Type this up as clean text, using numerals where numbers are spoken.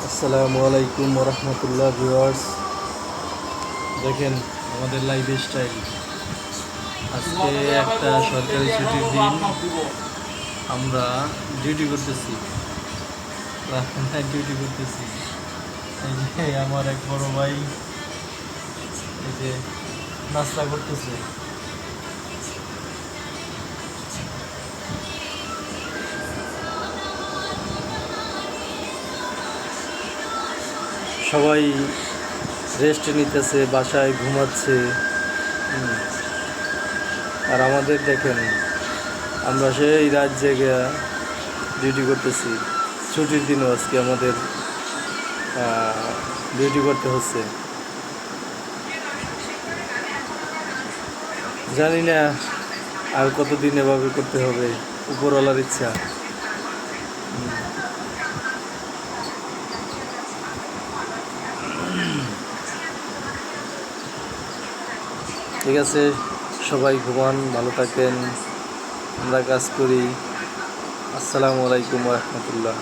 আসসালামু আলাইকুম রহমতুল্লাহ ভিউয়ার্স। দেখেন আমাদের লাইফ স্টাইল। আজকে একটা সরকারি ছুটির দিন, আমরা ডিউটি করতেছি। ডিউটি করতেছি। এই যে আমার এক বড় ভাই এই যে নাস্তা করতেছে। সবাই রেস্ট নিতেছে, বাসায় ঘুমাচ্ছে। আর আমাদের দেখেন, আমরা সেই রাত জেগে ডিউটি করতেছি। ছুটির দিনও আজকে আমাদের ডিউটি করতে হচ্ছে। জানি না আর কতদিন এভাবে করতে হবে, উপরওয়ালার ইচ্ছা। ঠিক আছে, সবাই ঘুমান, ভালো থাকেন, আমরা কাজ করি। আসসালামু আলাইকুম রহমতুল্লাহ।